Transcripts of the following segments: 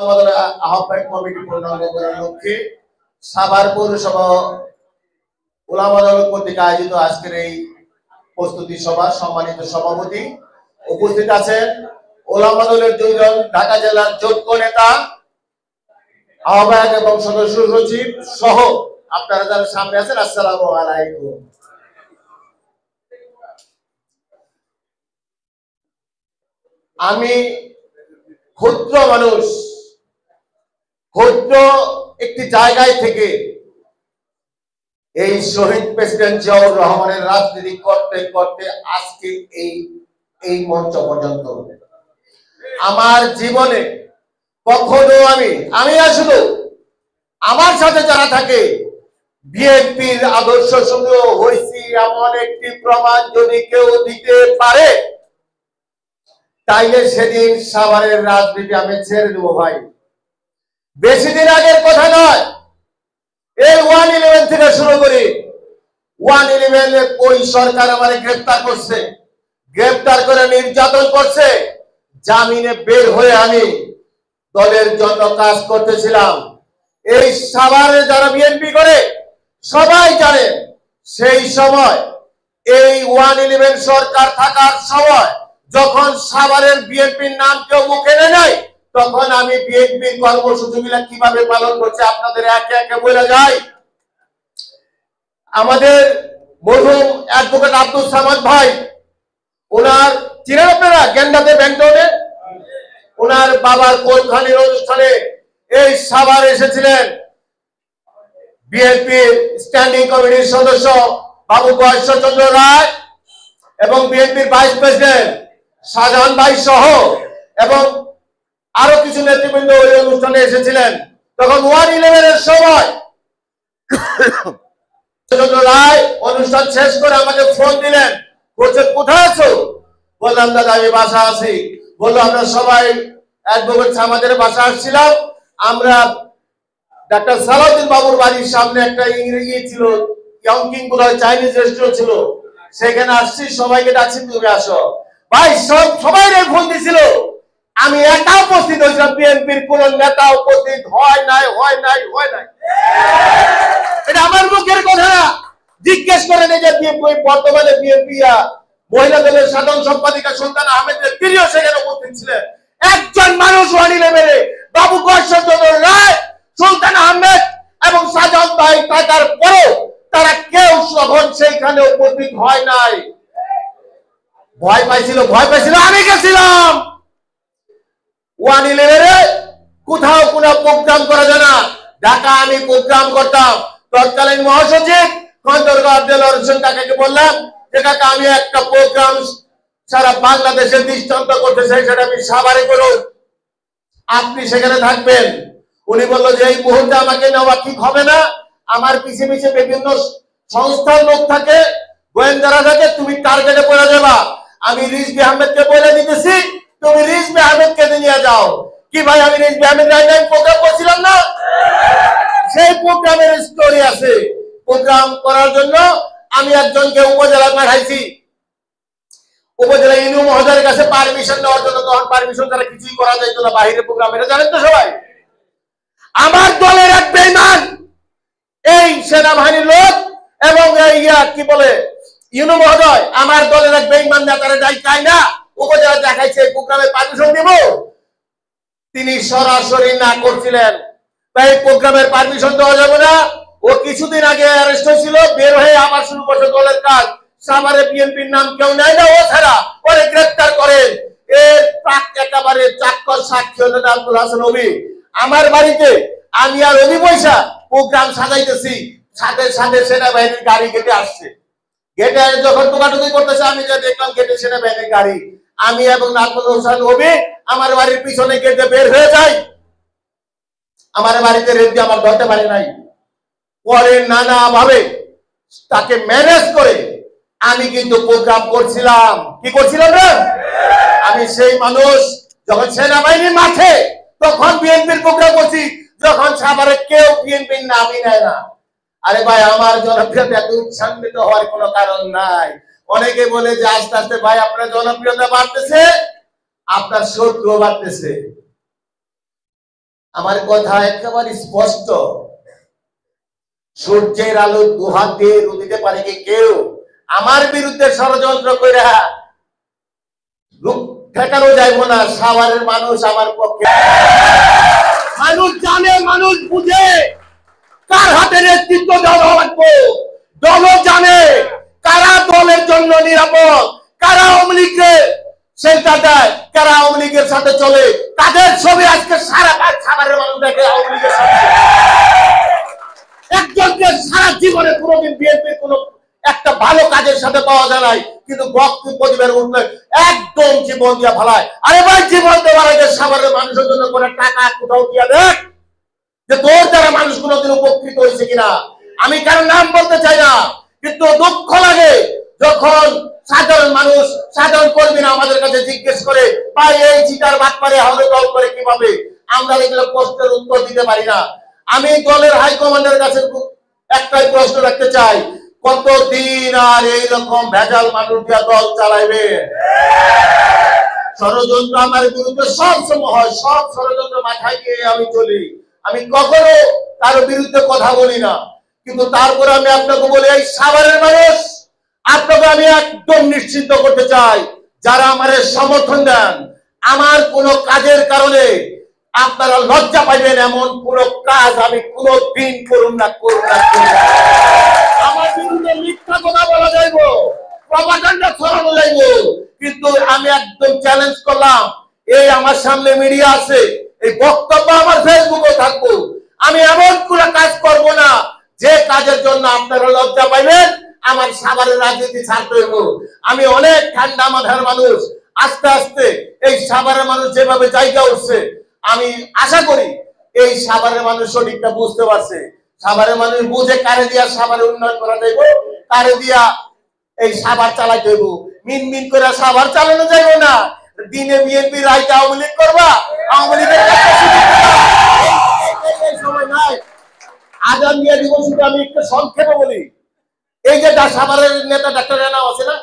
আমাদের আহ্বায়ক কমিটি পূর্ণাঙ্গ করার লক্ষ্যে সাভার পৌরসভা উলামা দল কর্তৃক আয়োজিত আজকের এই প্রস্তুতি সভা সম্মানিত সভাপতি উপস্থিত আছেন উলামা দলের দুইজন ঢাকা জেলার যোগ্য নেতা আহ্বায়ক এবং সদস্য সচিব সহ আপনারা যারা সামনে আছেন। আসসালামু আলাইকুম। আমি ক্ষুদ্র মানুষ, ক্ষুদ্র একটি জায়গায় থেকে এই শহীদ প্রেসিডেন্ট জিয়াউর রহমানের রাজনীতি করতে করতে আজকে এই মঞ্চ পর্যন্ত আমার জীবনে কখনো আমি আসলে আমার সাথে যারা থাকে বিএনপির আদর্শ সঙ্গেও হয়েছি এমন একটি প্রমাণ যদি কেউ দিতে পারে তাইলে সেদিন সাভারের রাজনীতি আমি ছেড়ে দেবো ভাই। বেশি দিন আগের কথা নয়, এই 111 থেকে শুরু করি 111 ওই সরকার আমারে গ্রেফতার করছে, গ্রেফতার করে নির্যাতন করছে। জামিনে বের হয়ে আমি দলের জন্য কাজ করতেছিলাম। এই সাভারে যারা বিএনপি করে সবাই জানে সেই সময় এই 111 সরকার থাকার সময় যখন সাভারের বিএনপির নাম কেউ মুখে নেয় তখন আমি বিএনপির কর্মসূচিগুলা কিভাবে পালন করছে আপনাদের একে একে বলে যাই। আমাদের মরহুম অ্যাডভোকেট আব্দুল সামাদ ভাই, ওনার চিনেন আপনারা গেন্ডাতে ব্যাংটনে, ওনার বাবার কোলখানির অনুষ্ঠানে এই সাভার এসেছিলেন বিএনপির স্ট্যান্ডিং কমিটির সদস্য বাবু গয়েশ্বরচন্দ্র রায় এবং বিএনপির ভাইস প্রেসিডেন্ট শাহজাহান ভাই সহ এবং আরো কিছু নেতৃবৃন্দ ওই অনুষ্ঠানে এসেছিলেন। তখন 111 এর সময় রায় অনুষ্ঠান শেষ করে আমাকে ফোন দিলেন, বলছে কোথায় আছো? বললাম দাদা আমি বাসা আছি। বললো আমরা সবাই অ্যাডভোকেট আমাদের বাসা আসছিলাম, আমরা ডাক্তার সালাউদ্দিন বাবুর বাড়ির সামনে একটা ইংরেজি ছিল ইয়ংকিং বলে চাইনিজ রেস্টুরেন্ট ছিল, সেখানে আসছি, সবাইকে ডাকছি তুমি আসো। ভাই সবাই ফোন দিছিল, আমি একা উপস্থিত হয়েছিলাম, বিএনপির কোন নেতা উপস্থিত হয় নাই। এটা আমার মুখের কথা না, জিজ্ঞেস করে নেই যে বর্তমানে বিএনপি মহিলা দলের সাধারণ সম্পাদিকা সুলতান আহমেদের তিনিও সেখানে উপস্থিত ছিলেন। একজন মানুষ 111 বাবু গয়েশ্বরচন্দ্র রায়, সুলতান আহমেদ এবং শাহজাহান ভাই থাকার পরেও তারা কেউ তখন সেইখানে উপস্থিত হয় নাই। ভয় পাইছিল, আমি গেছিলাম 111 কোথাও কোনো প্রোগ্রাম করা যায় না, ঢাকা আমি প্রোগ্রাম করতাম। তৎকালীন মহাসচিব খন্দকার দেলোয়ার হোসেন কাকাকে বললাম যে কাকা আমি একটা প্রোগ্রাম সারা বাংলাদেশে দৃষ্টান্ত করতে চাই, সেটা আমি সাভারে করব, আপনি সেখানে থাকবেন। উনি বললো যে এই মুহূর্তে আমাকে নেওয়া ঠিক হবে না, আমার পিছে পিছে বিভিন্ন সংস্থার লোক থাকে, গোয়েন্দারা থাকে, তুমি টার্গেটে পড়ে যাবা। আমি রিজভী আহমেদকে বলে দিতেছি তুমি রিজভী আহমেদকে নিয়ে যাও। কি ভাই আমি রিজভী আহমেদ প্রোগ্রাম করছিলাম না, সেই প্রোগ্রামের স্টোরি আছে। প্রোগ্রাম করার জন্য আমি একজনকে উপজেলা পাঠাইছি, উপজেলা ইউনিয়ন মহোদয়ের কাছে পারমিশন নেওয়ার জন্য। তখন পারমিশন ছাড়া কিছুই করা যাইত না বাইরে প্রোগ্রাম, এটা জানেন তো সবাই। আমার দলের এক বেঈমান এই সেনাবাহিনীর লোক এবং কি বলে ইউনিয়ন মহোদয় আমার দলের এক বেঈমান নেতারে চাই না উপজেলা দেখাইছে প্রোগ্রামে পারমিশন দিব, তিনি সরাসরি না করছিলেন, তাই প্রোগ্রামের পারমিশন দেওয়া যাবে না। ও কিছুদিন আগে অ্যারেস্ট হয়েছিল, বের হয়ে আবার শুরু করছে দলের কাজ। সাভারে বিএনপির নাম কেউ নেয় না, ও ছাড়া ওরে গ্রেফতার করেন। এর একেবারে চাক্কর সাক্ষী হলেন আব্দুল হাসান অভি। আমার বাড়িতে আমি আর অভি পয়সা প্রোগ্রাম সাজাইতেছি, সাথে সাথে সেনাবাহিনীর গাড়ি গেটে আসছে। গেটে যখন টোকাটুকি করতেছে আমি যা দেখলাম গেটে সেনাবাহিনীর গাড়ি, আমি এবং আব্দুল হাসান অভি আমার বাড়ির পিছনে গেটে বের হয়ে যাই। আমার বাড়িতে রেড দিয়ে আমার ধরতে পারি নাই। পরে নানা ভাবে তাকে ম্যানেজ করে আমি কিন্তু প্রোগ্রাম করছিলাম। কি করছিলাম রে? আমি সেই মানুষ যখন সেনাবাহিনীর মাঠে তখন বিএনপির প্রোগ্রাম করছি, যখন সাভারে কেউ বিএনপির নামই নেয় না। আরে ভাই আমার জনপ্রিয়তা এত উৎসান্বিত হওয়ার কোনো কারণ নাই। অনেকে বলে যে আস্তে আস্তে ভাই আপনার জনপ্রিয়তা বাড়তেছে, আপনার শত্রু বাড়তেছে। আমার কথা একেবারে স্পষ্ট। সূর্যের আলো দুহাত দিয়ে দিতে পারে কি কেউ? আমার বিরুদ্ধে ষড়যন্ত্র করে ঠেকানো যাইব না। সাভারের মানুষ আমার পক্ষে। মানুষ জানে, মানুষ বুঝে কার হাতে নেতৃত্ব দেওয়া লাগবে। দল জানে কারা দলের জন্য নিরাপদ, কারা আওয়ামী লীগের সেন্টার দেয়, কারা আওয়ামী লীগের সাথে চলে। তাদের ছবি আজকে সারা সাভারের মানুষ দেখে আওয়ামী লীগের সাথে। একজনকে সারা জীবনে কোনোদিন বিএনপির কোন একটা ভালো কাজের সাথে পাওয়া যায় নাই, কিন্তু বক্তব্য প্রতিবার উঠলে একদম জীবন দিয়া ফেলায়। আরে ভাই, জীবন দেওয়ার আগে সাভারের মানুষের জন্য করে টাকা কোথাও দিয়া দেখ যে তোর দ্বারা মানুষ কোনোদিন উপকৃত হয়েছে কিনা। আমি কারো নাম বলতে চাই না, কিন্তু দুঃখ লাগে যখন সাধারণ মানুষ, সাধারণ কর্মীরা আমাদের কাছে জিজ্ঞেস করে, ভাই এই চিটার বাদ পারে হলে দল করে কিভাবে? আমরা এগুলো প্রশ্নের উত্তর দিতে পারি না। আমি দলের হাইকমান্ডের কাছে একটাই প্রশ্ন রাখতে চাই, কতদিন আর এইরকম ভেজাল মানুষ দিয়া দল চালাইবে? ষড়যন্ত্র আমার বিরুদ্ধে সব সময় হয়, সব ষড়যন্ত্র মাথায় দিয়ে আমি চলি। আমি কখনো কারো বিরুদ্ধে কথা বলি না, কিন্তু তারপরে আমি আপনাকে বলি, এই সাভারের মানুষ, আপনাকে আমি একদম নিশ্চিন্ত করতে চাই, যারা আমার সমর্থন দেন, আমার কোনো কাজের কারণে আপনারা লজ্জা পাইবেন এমন কোন কাজ আমি কোনদিন করুন না। আমার বিরুদ্ধে মিথ্যা কথা বলা যাইব, প্রপাগান্ডা ছড়ানো যাইব, কিন্তু আমি একদম চ্যালেঞ্জ করলাম। এই আমার সামনে মিডিয়া আছে, এই বক্তব্য আমার ফেসবুকে থাকবো। আমি এমন কোন কাজ করব না যে কাজের জন্য আপনারা লজ্জা পাইবেন। আমার সাভারের রাজনীতি ছাড়তে হইব। আমি অনেক ঠান্ডা মাথার মানুষ। আস্তে আস্তে এই সাভারের মানুষ যেভাবে জায়গা উঠছে, আমি আশা করি এই সাভারের মানুষ সঠিকটা বুঝতে পারছে। সাভারের মানুষ বুঝে কারে দিয়া সাভারে উন্নয়ন করা যাইব, কারে দিয়া এই সাভার চালাই যাইব। মিন মিন করে সাভার চালানো যাইব না। দিনে বিএনপি, রাইতে আওয়ামী লীগ করবা, আওয়ামী লীগের সময় নাই। আজান দিয়ে দিব। শুধু আমি একটু সংক্ষেপে বলি, এই যে সাভারের নেতা ডাক্তার রানা আছে না,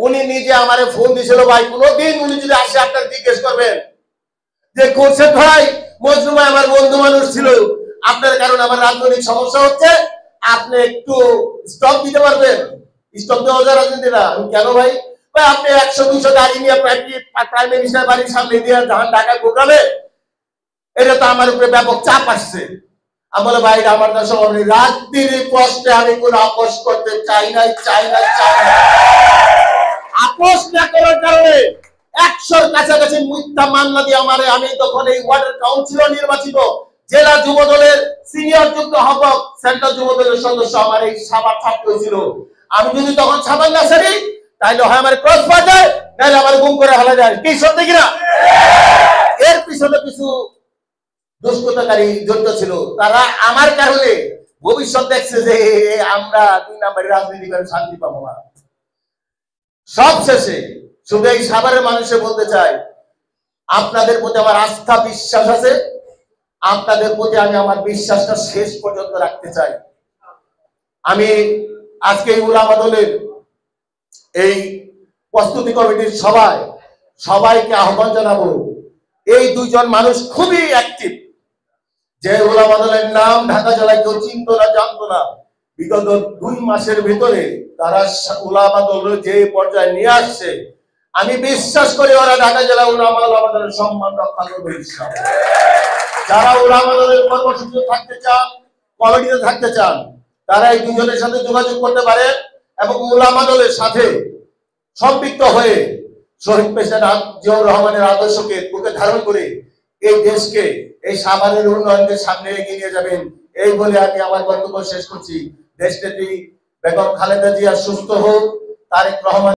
উনি নিজে আমারে ফোন দিয়েছিল। ভাই, কোনদিন উনি যদি আসে আপনার জিজ্ঞেস করবেন যে কোরশেদ ভাই, মজনু ভাই আমার বন্ধু মানুষ ছিল, আপনার কারণে আমার রাজনৈতিক সমস্যা হচ্ছে, আপনি একটু স্টপ দিতে পারবেন? স্টপ দেওয়া যায় রাজনীতি না। কেন ভাই? ভাই আপনি 100-200 গাড়ি নিয়ে প্রাইম মিনিস্টার বাড়ির সামনে দিয়ে ধান ঢাকা প্রোগ্রামে, এটা তো আমার উপরে ব্যাপক চাপ আসছে। আমি বলে, ভাই আমার কাছে রাত্রির কষ্টে আমি কোন আপোষ করতে চাই না। আপোষ না করার কারণে 100-র কাছাকাছি মিথ্যা মামলা দিয়ে আমারে, আমি তখন এই ওয়ার্ডের কাউন্সিলর নির্বাচিত, জেলা যুব দলের সিনিয়র যুগ্ম আহ্বায়ক, সেন্ট্রাল যুব দলের সদস্য আমার এই সাভার ছাত্র হয়েছিল। আমি যদি তখন সাভার না ছাড়ি, তাহলে হয় আমার ক্রস পা যায়, নাহলে আমার গুম করে ফেলা যায়। কি সত্যি কিনা? এর পিছনে কিছু দুষ্কৃতকারী জড়িত ছিল। তারা আমার কারণে ভবিষ্যৎ দেখছে যে আমরা 2 নম্বরের রাজনীতি করে শান্তি পাবো না। সব শেষে শুধু এই সাভারের মানুষে বলতে চাই, আপনাদের প্রতি আমার আস্থা বিশ্বাস আছে। আপনাদের প্রতি আমি আমার বিশ্বাসটা শেষ পর্যন্ত রাখতে চাই। আমি আজকে এই উলামা দলের এই প্রস্তুতি কমিটির সবাইকে আহ্বান জানাবো। এই 2 জন মানুষ খুবই অ্যাক্টিভ, যে উলামা দলের নাম ঢাকা জেলায় কেউ চিনত না, জানতো না। বিগত 2 মাসের ভিতরে তারা উলামা দলের যে পর্যায়ে নিয়ে আসছে, আমি বিশ্বাস করি ওরা ঢাকা জেলা উলামা দলের সম্মান রক্ষা করবে। যারা উলামা দলের কর্মসূচিতে থাকতে চান, কমিটিতে থাকতে চান, তারা এই 2 জনের সাথে যোগাযোগ করতে পারে এবং উলামা দলের সাথে সম্পৃক্ত হয়ে শহীদ প্রেসিডেন্ট জিয়াউর রহমানের আদর্শকে বুকে ধারণ করে এই দেশকে, এই সাভারের উন্নয়নের সামনে এগিয়ে নিয়ে যাবেন। এই বলে আমি আমার বক্তব্য শেষ করছি। দেশনেত্রী বেগম খালেদা জিয়া সুস্থ হোক, তারেক রহমান